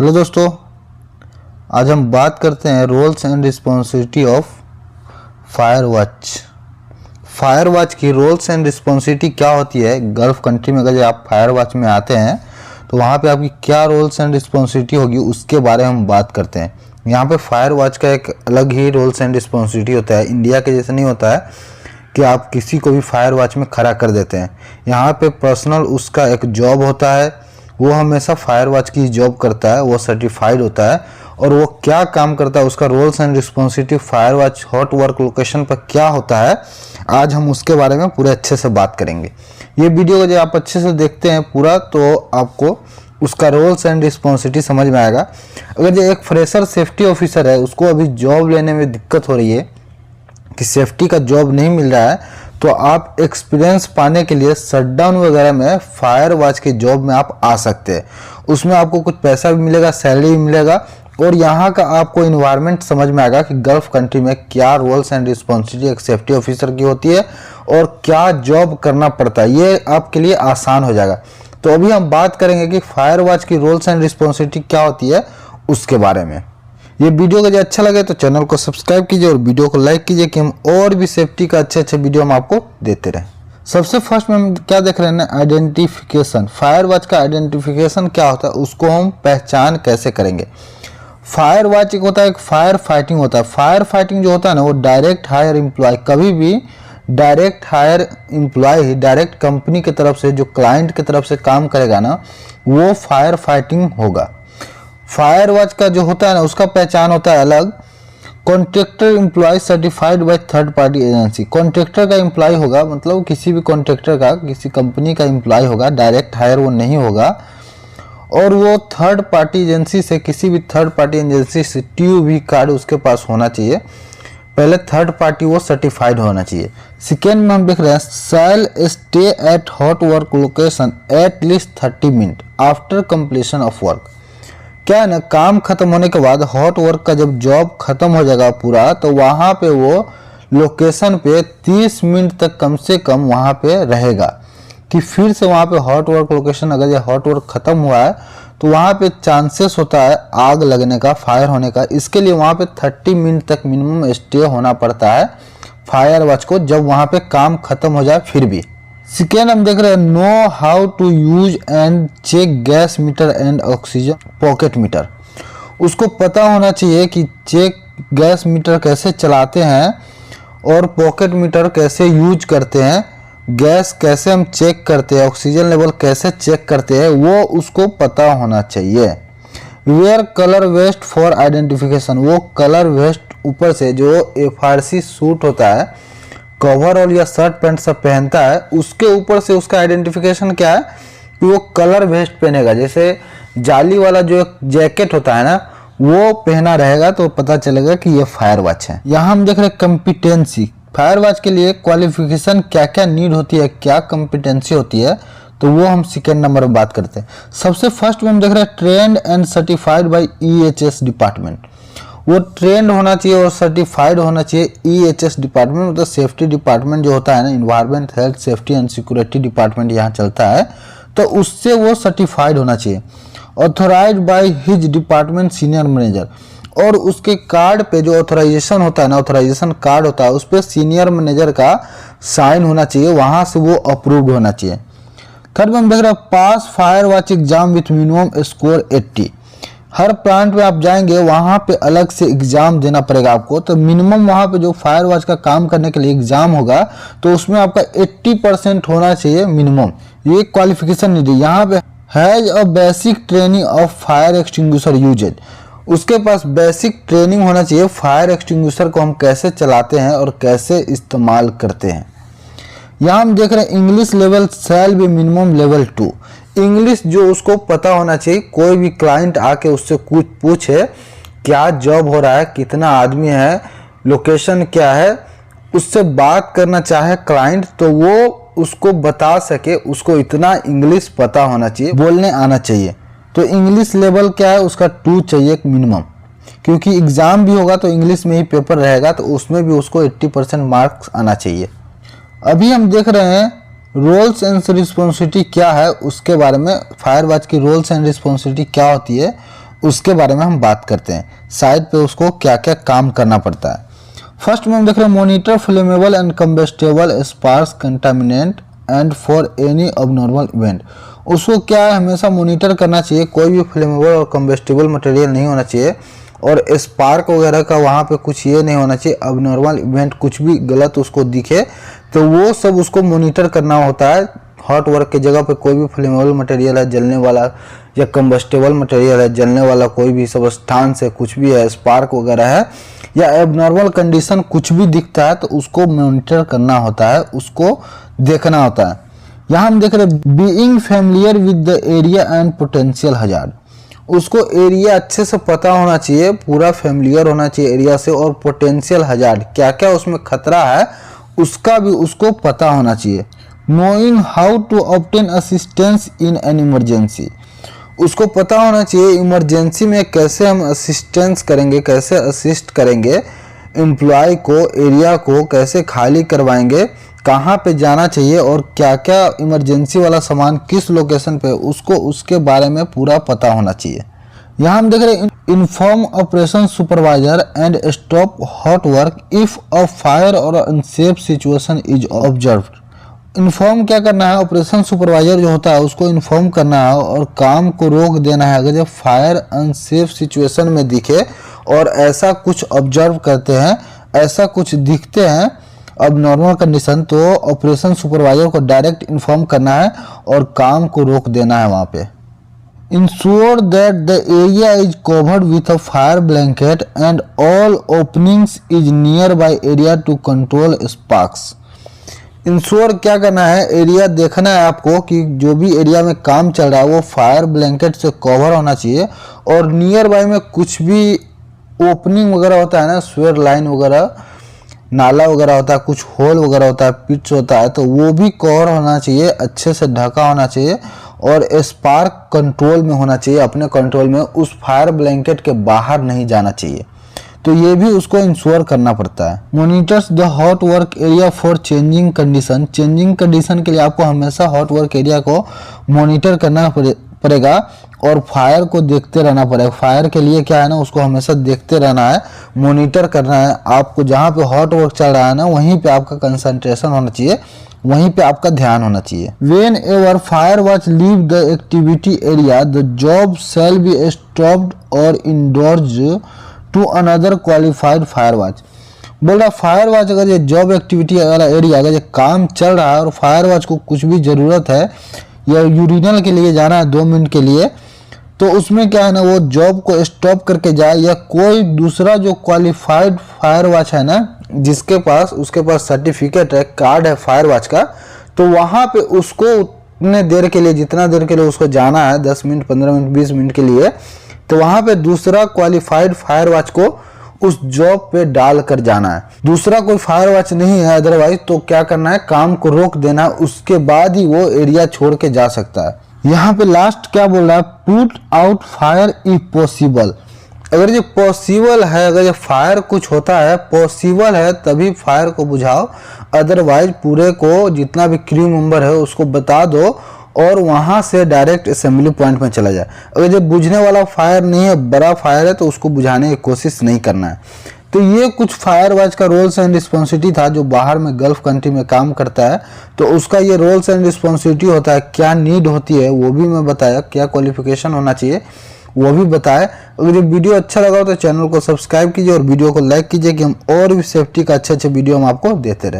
Hello दोस्तों, आज हम बात करते हैं roles and responsibility of fire watch. Fire watch की रोल्स एंड रिस्पॉन्सिबिलिटी क्या होती है। गल्फ कंट्री में अगर आप फायर वॉच में आते हैं तो वहाँ पे आपकी क्या रोल्स एंड रिस्पॉन्सिबिलिटी होगी उसके बारे में हम बात करते हैं। यहाँ पे फायर वॉच का एक अलग ही रोल्स एंड रिस्पॉन्सिबिलिटी होता है। इंडिया के जैसा नहीं होता है कि आप किसी को भी फायर वॉच में खड़ा कर देते हैं। यहाँ पे पर्सनल उसका एक जॉब होता है, वो हमेशा फायर वॉच की जॉब करता है, वो सर्टिफाइड होता है और वो क्या काम करता है, उसका roles and responsibility fire watch hot work location पर क्या होता है, आज हम उसके बारे में पूरे अच्छे से बात करेंगे। ये वीडियो को जब आप अच्छे से देखते हैं पूरा तो आपको उसका रोल्स एंड रिस्पॉन्सिबिलिटी समझ में आएगा। अगर जो एक फ्रेशर सेफ्टी ऑफिसर है उसको अभी जॉब लेने में दिक्कत हो रही है कि सेफ्टी का जॉब नहीं मिल रहा है, तो आप एक्सपीरियंस पाने के लिए शटडाउन वगैरह में फायर वॉच के जॉब में आप आ सकते हैं। उसमें आपको कुछ पैसा भी मिलेगा, सैलरी भी मिलेगा और यहाँ का आपको इन्वायरमेंट समझ में आएगा कि गल्फ कंट्री में क्या रोल्स एंड रिस्पॉन्सिबिलिटी एक सेफ्टी ऑफिसर की होती है और क्या जॉब करना पड़ता है। ये आपके लिए आसान हो जाएगा। तो अभी हम बात करेंगे कि फायर वॉच की रोल्स एंड रिस्पॉन्सिबिलिटी क्या होती है उसके बारे में। ये वीडियो अगर अच्छा लगे तो चैनल को सब्सक्राइब कीजिए और वीडियो को लाइक कीजिए कि हम और भी सेफ्टी का अच्छे वीडियो हम आपको देते रहें। सबसे फर्स्ट में हम क्या देख रहे हैं, आइडेंटिफिकेशन। फायर वॉच का आइडेंटिफिकेशन क्या होता है, उसको हम पहचान कैसे करेंगे। फायर वॉच एक होता है, एक फायर फाइटिंग होता है। फायर फाइटिंग जो होता है ना, वो डायरेक्ट हायर एम्प्लॉय, कभी भी डायरेक्ट हायर एम्प्लॉय ही डायरेक्ट कंपनी की तरफ से जो क्लाइंट की तरफ से काम करेगा ना, वो फायर फाइटिंग होगा। फायर वॉच का जो होता है ना, उसका पहचान होता है अलग। Contractor employ certified by third party agency. Contractor का एम्प्लॉय होगा, मतलब किसी भी कॉन्ट्रैक्टर का किसी कंपनी का एम्प्लॉय होगा, डायरेक्ट हायर वो नहीं होगा और वो थर्ड पार्टी एजेंसी से, किसी भी थर्ड पार्टी एजेंसी से TUV कार्ड उसके पास होना चाहिए। पहले थर्ड पार्टी वो सर्टिफाइड होना चाहिए। सेकेंड में हम देख रहे हैं, शैल stay at hot work location at least 30 minute after completion of work. क्या है ना, काम खत्म होने के बाद हॉट वर्क का जब जॉब खत्म हो जाएगा पूरा, तो वहाँ पे वो लोकेशन पे 30 मिनट तक कम से कम वहाँ पे रहेगा कि फिर से वहाँ पे हॉट वर्क लोकेशन, अगर ये हॉट वर्क खत्म हुआ है तो वहाँ पे चांसेस होता है आग लगने का, फायर होने का। इसके लिए वहाँ पे 30 मिनट तक मिनिमम स्टे होना पड़ता है फायर वॉच को, जब वहाँ पे काम खत्म हो जाए फिर भी। सेकेंड हम देख रहे हैं, know how to use and check gas meter and oxygen pocket meter. उसको पता होना चाहिए कि चेक गैस मीटर कैसे चलाते हैं और पॉकेट मीटर कैसे यूज करते हैं, गैस कैसे हम चेक करते हैं, ऑक्सीजन लेवल कैसे चेक करते हैं, वो उसको पता होना चाहिए। Wear colour vest for identification. वो कलर वेस्ट ऊपर से जो FRC सूट होता है, कवरऑल या शर्ट पैंट सब पहनता है, उसके ऊपर से उसका आइडेंटिफिकेशन क्या है कि वो कलर वेस्ट पहनेगा। जैसे जाली वाला जो जैकेट होता है ना, वो पहना रहेगा तो पता चलेगा कि ये फायर वॉच है। यहाँ हम देख रहे हैं कॉम्पिटेंसी। फायर वॉच के लिए क्वालिफिकेशन क्या क्या नीड होती है, क्या कॉम्पिटेंसी होती है, तो वो हम सेकेंड नंबर में बात करते हैं। सबसे फर्स्ट में हम देख रहे हैं trained and certified by EHS department. वो ट्रेंड होना चाहिए और सर्टिफाइड होना चाहिए EHS डिपार्टमेंट, मतलब सेफ्टी डिपार्टमेंट जो होता है ना, environment health safety and security department यहाँ चलता है, तो उससे वो सर्टिफाइड होना चाहिए। Authorise by his department senior manager, और उसके कार्ड पे जो ऑथोराइजेशन होता है ना, ऑथोराइजेशन कार्ड होता है, उस पर सीनियर मैनेजर का साइन होना चाहिए, वहाँ से वो अप्रूव्ड होना चाहिए। थर्ड में हम देख रहे हैं, pass fire watch exam with minimum score 80। हर प्लांट में आप जाएंगे वहाँ पे अलग से एग्जाम देना पड़ेगा आपको, तो मिनिमम वहाँ पे जो फायर वॉच का काम करने के लिए एग्जाम होगा तो उसमें आपका 80% होना चाहिए मिनिमम। ये क्वालिफिकेशन नहीं दी। यहाँ पे has a basic training of fire extinguisher usages. उसके पास बेसिक ट्रेनिंग होना चाहिए फायर एक्सटिंग्विशर को हम कैसे चलाते हैं और कैसे इस्तेमाल करते हैं। यहाँ हम देख रहे हैं English level shall be minimum level 2। English जो उसको पता होना चाहिए, कोई भी क्लाइंट आके उससे कुछ पूछे क्या जॉब हो रहा है, कितना आदमी है, लोकेशन क्या है, उससे बात करना चाहे क्लाइंट तो वो उसको बता सके, उसको इतना इंग्लिश पता होना चाहिए, बोलने आना चाहिए। तो इंग्लिश लेवल क्या है उसका 2 चाहिए मिनिमम, क्योंकि एग्ज़ाम भी होगा तो इंग्लिश में ही पेपर रहेगा, तो उसमें भी उसको 80% मार्क्स आना चाहिए। अभी हम देख रहे हैं रोल्स एंड रिस्पॉन्सिबिलिटी क्या है उसके बारे में। फायर वॉच की रोल्स एंड रिस्पॉन्सिबिलिटी क्या होती है उसके बारे में हम बात करते हैं। साइट पे उसको क्या क्या काम करना पड़ता है। फर्स्ट में हम देख रहे हैं monitor flammable and combustible sparks contaminant and for any abnormal event. उसको क्या है, हमेशा मॉनिटर करना चाहिए, कोई भी फ्लेमेबल और कम्बस्टेबल मटेरियल नहीं होना चाहिए और स्पार्क वगैरह का वहाँ पे कुछ ये नहीं होना चाहिए। अबनॉर्मल इवेंट कुछ भी गलत उसको दिखे तो वो सब उसको मॉनिटर करना होता है। हॉट वर्क की जगह पे कोई भी फ्लेमेबल मटेरियल है जलने वाला या कम्बस्टेबल मटेरियल है जलने वाला, कोई भी सब स्थान से कुछ भी है, स्पार्क वगैरह है या एबनॉर्मल कंडीशन कुछ भी दिखता है तो उसको मॉनिटर करना होता है, उसको देखना होता है। यहाँ हम देख रहे हैं being familiar with the area and potential hazard. उसको एरिया अच्छे से पता होना चाहिए, पूरा फैमिलियर होना चाहिए एरिया से, और पोटेंशियल हजार्ड क्या क्या उसमें खतरा है उसका भी उसको पता होना चाहिए। Knowing how to obtain assistance in an emergency. उसको पता होना चाहिए इमरजेंसी में कैसे हम असिस्टेंस करेंगे, कैसे असिस्ट करेंगे एम्प्लॉय को, एरिया को कैसे खाली करवाएंगे, कहाँ पे जाना चाहिए और क्या क्या इमरजेंसी वाला सामान किस लोकेशन पे, उसको उसके बारे में पूरा पता होना चाहिए। यहाँ हम देख रहे हैं inform operation supervisor and stop hot work if a fire or unsafe situation is observed. Inform क्या करना है, ऑपरेशन सुपरवाइजर जो होता है उसको इन्फॉर्म करना है और काम को रोक देना है अगर जब फायर अनसेफ सिचुएशन में दिखे और ऐसा कुछ ऑब्जर्व करते हैं, ऐसा कुछ दिखते हैं अब नॉर्मल कंडीशन, तो ऑपरेशन सुपरवाइजर को डायरेक्ट इन्फॉर्म करना है और काम को रोक देना है वहाँ पे। Ensure that the area is covered with a fire blanket and all openings is nearby area to control sparks. Ensure क्या करना है, एरिया देखना है आपको कि जो भी एरिया में काम चल रहा है वो फायर ब्लैंकेट से कवर होना चाहिए और नियर बाय में कुछ भी ओपनिंग वगैरह होता है ना, स्वेयर लाइन वगैरह, नाला वगैरह होता है, कुछ होल वगैरह होता है, पिच होता है, तो वो भी कवर होना चाहिए, अच्छे से ढका होना चाहिए और स्पार्क कंट्रोल में होना चाहिए, अपने कंट्रोल में, उस फायर ब्लैंकेट के बाहर नहीं जाना चाहिए। तो ये भी उसको इंश्योर करना पड़ता है। Monitors the hot work area for changing condition. Changing condition के लिए आपको हमेशा हॉट वर्क एरिया को मॉनिटर करना पड़ेगा और फायर को देखते रहना पड़ेगा। फायर के लिए क्या है ना, उसको हमेशा देखते रहना है, मॉनिटर करना है। आपको जहाँ पे हॉट वर्क चल रहा है ना वहीं पे आपका कंसंट्रेशन होना चाहिए, वहीं पे आपका ध्यान होना चाहिए। Whenever fire watch leave the activity area the job shall be stopped or endorsed to another qualified fire watch. बोल रहा फायर वॉच अगर ये जॉब एक्टिविटी वाला एरिया अगर ये काम चल रहा है और फायर वॉच को कुछ भी ज़रूरत है या यूरिनल के लिए जाना है 2 मिनट के लिए, तो उसमें क्या है ना, वो जॉब को स्टॉप करके जाए या कोई दूसरा जो क्वालिफाइड फायर वॉच है ना, जिसके पास उसके पास सर्टिफिकेट है, कार्ड है फायर वॉच का, तो वहाँ पे उसको उतने देर के लिए, जितना देर के लिए उसको जाना है 10 मिनट 15 मिनट 20 मिनट के लिए, तो वहाँ पे दूसरा क्वालिफाइड फायर वॉच को उस जॉब पे डाल कर जाना है। दूसरा कोई फायर वॉच नहीं है अदरवाइज तो क्या करना है, काम को रोक देना, उसके बाद ही वो एरिया छोड़ के जा सकता है। यहाँ पे लास्ट क्या बोल रहा है, put out fire if possible. अगर ये पॉसिबल है, अगर ये फायर कुछ होता है पॉसिबल है तभी फायर को बुझाओ, अदरवाइज पूरे को जितना भी क्रू मेंबर है उसको बता दो और वहाँ से डायरेक्ट असेंबली पॉइंट में चला जाए। अगर जब बुझने वाला फायर नहीं है, बड़ा फायर है, तो उसको बुझाने की कोशिश नहीं करना है। तो ये कुछ फायर वॉच का रोल्स एंड रिस्पॉन्सिबिलिटी था जो बाहर में गल्फ कंट्री में काम करता है, तो उसका ये रोल्स एंड रिस्पॉन्सिबिलिटी होता है, क्या नीड होती है वो भी मैं बताया, क्या क्वालिफिकेशन होना चाहिए वो भी बताया। अगर ये वीडियो अच्छा लगा हो तो चैनल को सब्सक्राइब कीजिए और वीडियो को लाइक कीजिए कि हम और भी सेफ्टी का अच्छे वीडियो हम आपको देते रहे।